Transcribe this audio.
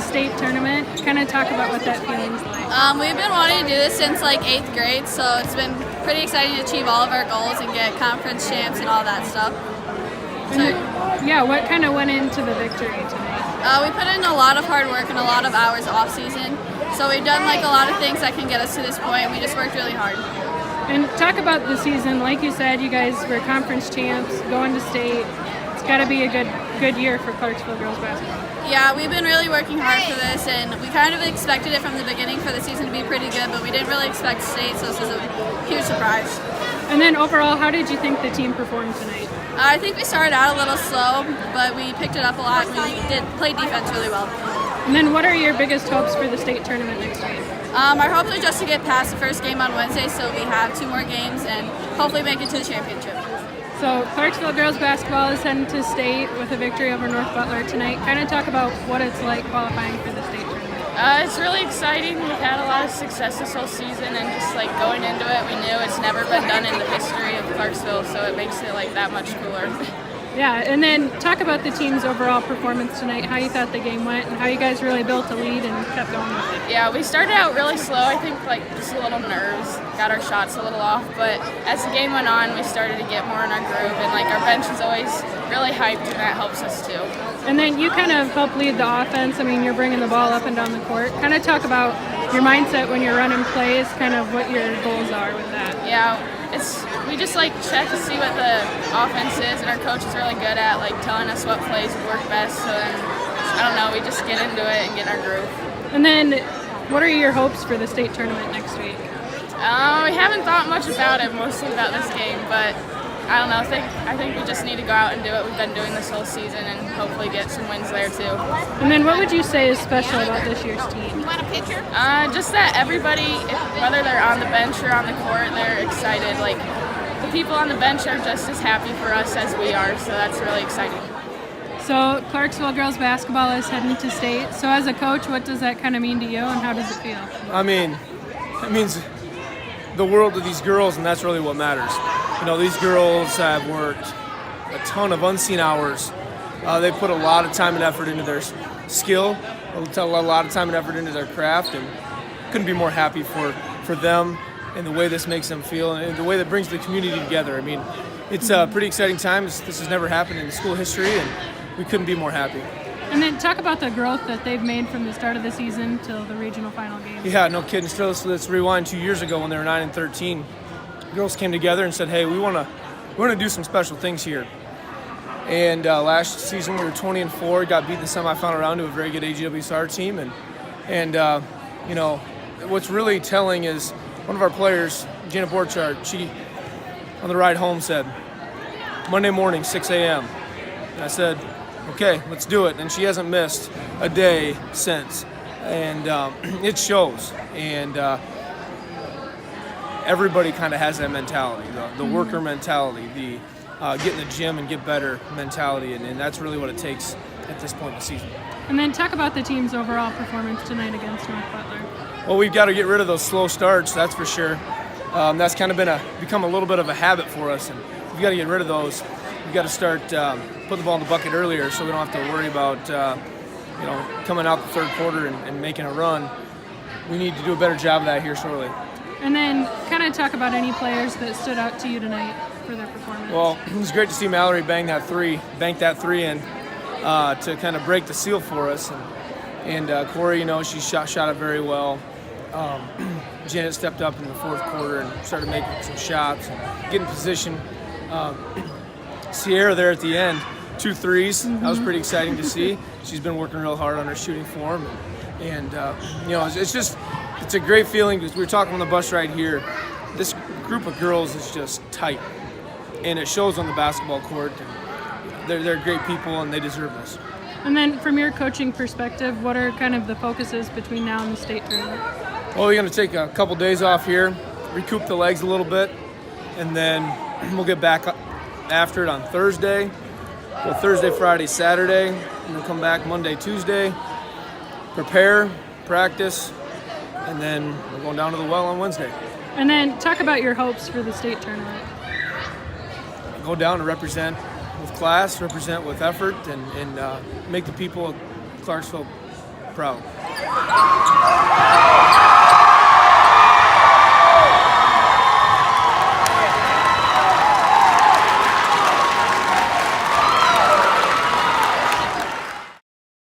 state tournament. Kind of talk about what that feeling's like. We've been wanting to do this since like 8th grade, so it's been pretty exciting to achieve all of our goals and get conference champs and all that stuff. Yeah, what kind of went into the victory tonight? We put in a lot of hard work and a lot of hours off season, so we've done like a lot of things that can get us to this point. We just worked really hard. And talk about the season. Like you said, you guys were conference champs, going to state. It's got to be a good year for Clarksville girls basketball. Yeah, we've been really working hard for this, and we kind of expected it from the beginning for the season to be pretty good, but we didn't really expect state, so this is a huge surprise. And then overall, how did you think the team performed tonight? I think we started out a little slow, but we picked it up a lot. We did play defense really well. And then what are your biggest hopes for the state tournament next week? Our hopes are just to get past the first game on Wednesday, so we have 2 more games and hopefully make it to the championship. So Clarksville girls basketball is heading to state with a victory over North Butler tonight. Kind of talk about what it's like qualifying for the state tournament. It's really exciting. We've had a lot of success this whole season, and just like going into it, we knew it's never been done in the history of Clarksville, so it makes it like that much cooler. Yeah, and then talk about the team's overall performance tonight, how you thought the game went, and how you guys really built a lead and kept going with it. Yeah, we started out really slow. I think like just a little nerves, got our shots a little off, but as the game went on, we started to get more in our groove, and like our bench is always really hyped, and that helps us too. And then you kind of help lead the offense. I mean, you're bringing the ball up and down the court. Kind of talk about your mindset when you're running plays, kind of what your goals are with that. Yeah, we just like check to see what the offense is, and our coach is really good at like telling us what plays would work best. So then, I don't know, we just get into it and get in our groove. And then, what are your hopes for the state tournament next week? We haven't thought much about it, mostly about this game, but I don't know. I think we just need to go out and do what we've been doing this whole season, and hopefully get some wins there too. And then, what would you say is special about this year's team? You want a picture? Just that everybody, whether they're on the bench or on the court, they're excited. Like the people on the bench are just as happy for us as we are, so that's really exciting. So Clarksville girls basketball is heading to state. So as a coach, what does that kind of mean to you, and how does it feel? I mean, it means the world to these girls, and that's really what matters. You know, these girls have worked a ton of unseen hours. They put a lot of time and effort into their skill, a lot of time and effort into their craft, and couldn't be more happy for them and the way this makes them feel and the way that brings the community together. I mean, it's a pretty exciting time. This has never happened in school history, and we couldn't be more happy. And then talk about the growth that they've made from the start of the season till the regional final game. Yeah, no kidding. So let's rewind 2 years ago when they were 9 and 13. Girls came together and said, "Hey, we want to do some special things here." And last season we were 20 and 4, got beat in the semifinal round to a very good AGWSR team, and you know, what's really telling is one of our players, Gina Borchardt, she on the ride home said, "Monday morning, 6 a.m." And I said, "Okay, let's do it." And she hasn't missed a day since, and it shows. And everybody kind of has that mentality, the worker mentality, the get in the gym and get better mentality, and that's really what it takes at this point in the season. And then talk about the team's overall performance tonight against North Butler. Well, we've got to get rid of those slow starts, that's for sure. That's kind of become a little bit of a habit for us, and we've got to get rid of those. We've got to start putting the ball in the bucket earlier, so we don't have to worry about coming out the third quarter and making a run. We need to do a better job of that here shortly. And then kind of talk about any players that stood out to you tonight for their performance. Well, it was great to see Mallory bank that three in to kind of break the seal for us. And Kori, she shot it very well. Janet stepped up in the fourth quarter and started making some shots and getting position. Sierra there at the end, 2 threes. That was pretty exciting to see. She's been working real hard on her shooting form. And it's a great feeling because we were talking on the bus ride here. This group of girls is just tight, and it shows on the basketball court. They're great people, and they deserve this. And then from your coaching perspective, what are kind of the focuses between now and the state tournament? Well, we're going to take a couple days off here, recoup the legs a little bit, and then we'll get back after it on Thursday. Go Thursday, Friday, Saturday, and we'll come back Monday, Tuesday, prepare, practice, and then we're going down to the well on Wednesday. And then talk about your hopes for the state tournament. Go down and represent with class, represent with effort, and make the people of Clarksville proud.